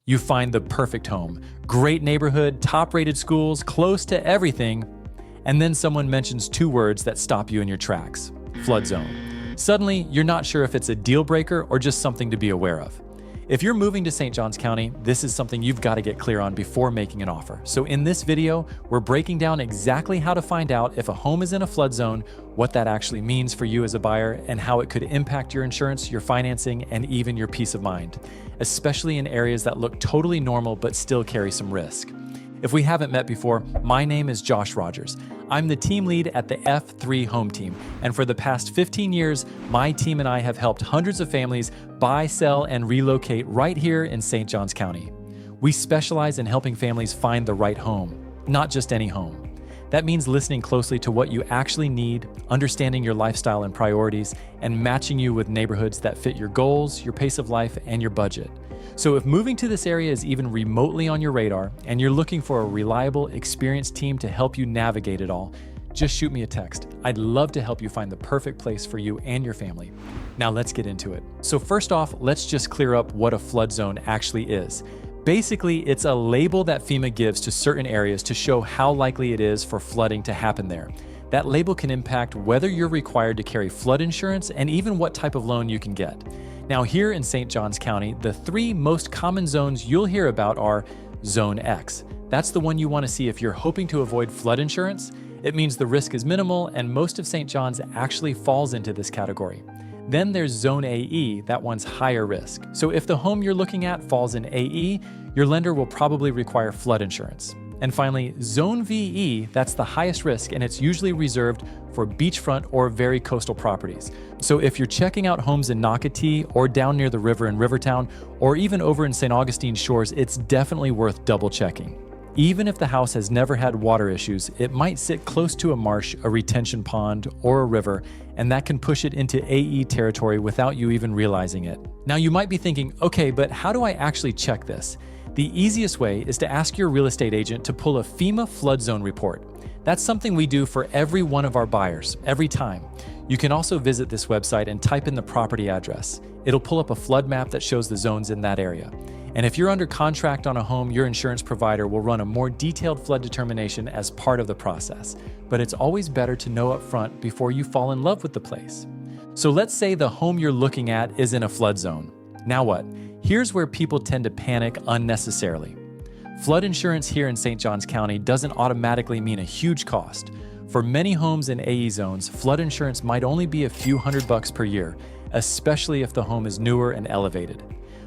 You find the perfect home, great neighborhood, top-rated schools, close to everything, and then someone mentions two words that stop you in your tracks: flood zone. Suddenly, you're not sure if it's a deal breaker or just something to be aware of. If you're moving to St. Johns County, this is something you've got to get clear on before making an offer. So in this video, we're breaking down exactly how to find out if a home is in a flood zone, what that actually means for you as a buyer, and how it could impact your insurance, your financing, and even your peace of mind, especially in areas that look totally normal but still carry some risk. If we haven't met before, my name is Josh Rogers. I'm the team lead at the F3 Home Team, and for the past 15 years, my team and I have helped hundreds of families buy, sell, and relocate right here in St. Johns County. We specialize in helping families find the right home, not just any home. That means listening closely to what you actually need, understanding your lifestyle and priorities, and matching you with neighborhoods that fit your goals, your pace of life, and your budget. So if moving to this area is even remotely on your radar and you're looking for a reliable, experienced team to help you navigate it all, just shoot me a text. I'd love to help you find the perfect place for you and your family. Now let's get into it. So first off, let's just clear up what a flood zone actually is. Basically, it's a label that FEMA gives to certain areas to show how likely it is for flooding to happen there. That label can impact whether you're required to carry flood insurance and even what type of loan you can get. Now here in St. Johns County, the three most common zones you'll hear about are Zone X. That's the one you want to see if you're hoping to avoid flood insurance. It means the risk is minimal, and most of St. John's actually falls into this category. Then there's Zone AE, that one's higher risk. So if the home you're looking at falls in AE, your lender will probably require flood insurance. And finally, Zone VE, that's the highest risk, and it's usually reserved for beachfront or very coastal properties. So if you're checking out homes in Nocatee or down near the river in Rivertown, or even over in St. Augustine Shores, it's definitely worth double checking. Even if the house has never had water issues, it might sit close to a marsh, a retention pond, or a river, and that can push it into AE territory without you even realizing it. Now you might be thinking, okay, but how do I actually check this? The easiest way is to ask your real estate agent to pull a FEMA flood zone report. That's something we do for every one of our buyers, every time. You can also visit this website and type in the property address. It'll pull up a flood map that shows the zones in that area. And if you're under contract on a home, your insurance provider will run a more detailed flood determination as part of the process. But it's always better to know up front before you fall in love with the place. So let's say the home you're looking at is in a flood zone. Now what? Here's where people tend to panic unnecessarily. Flood insurance here in St. Johns County doesn't automatically mean a huge cost. For many homes in AE zones, flood insurance might only be a few $100 per year, especially if the home is newer and elevated.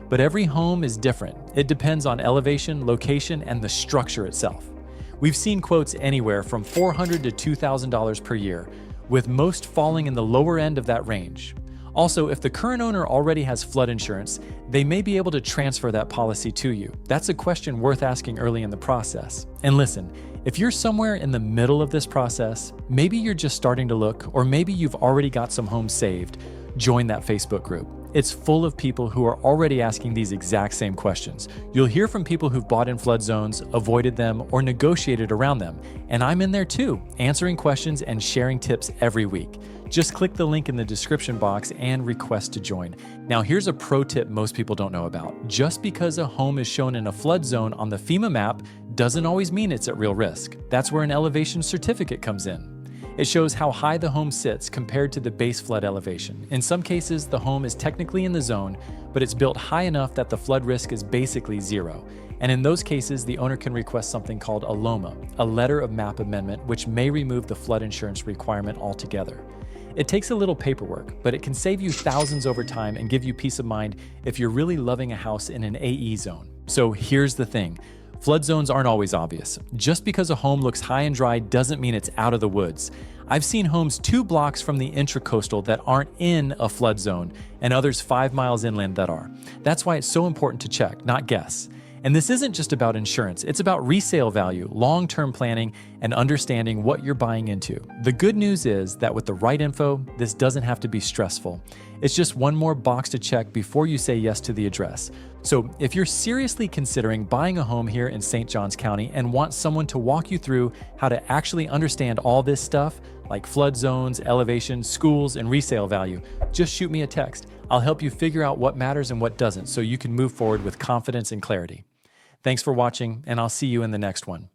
But every home is different. It depends on elevation, location, and the structure itself. We've seen quotes anywhere from $400 to $2,000 per year, with most falling in the lower end of that range. Also, if the current owner already has flood insurance, they may be able to transfer that policy to you. That's a question worth asking early in the process. And listen, if you're somewhere in the middle of this process, maybe you're just starting to look, or maybe you've already got some homes saved, join that Facebook group. It's full of people who are already asking these exact same questions. You'll hear from people who've bought in flood zones, avoided them, or negotiated around them. And I'm in there too, answering questions and sharing tips every week. Just click the link in the description box and request to join. Now here's a pro tip most people don't know about. Just because a home is shown in a flood zone on the FEMA map doesn't always mean it's at real risk. That's where an elevation certificate comes in. It shows how high the home sits compared to the base flood elevation. In some cases, the home is technically in the zone, but it's built high enough that the flood risk is basically zero. And in those cases, the owner can request something called a LOMA, a letter of map amendment, which may remove the flood insurance requirement altogether. It takes a little paperwork, but it can save you thousands over time and give you peace of mind if you're really loving a house in an AE zone. So here's the thing. Flood zones aren't always obvious. Just because a home looks high and dry doesn't mean it's out of the woods. I've seen homes 2 blocks from the intracoastal that aren't in a flood zone, and others 5 miles inland that are. That's why it's so important to check, not guess. And this isn't just about insurance, it's about resale value, long-term planning, and understanding what you're buying into. The good news is that with the right info, this doesn't have to be stressful. It's just one more box to check before you say yes to the address. So if you're seriously considering buying a home here in St. Johns County and want someone to walk you through how to actually understand all this stuff, like flood zones, elevation, schools, and resale value, just shoot me a text. I'll help you figure out what matters and what doesn't so you can move forward with confidence and clarity. Thanks for watching, and I'll see you in the next one.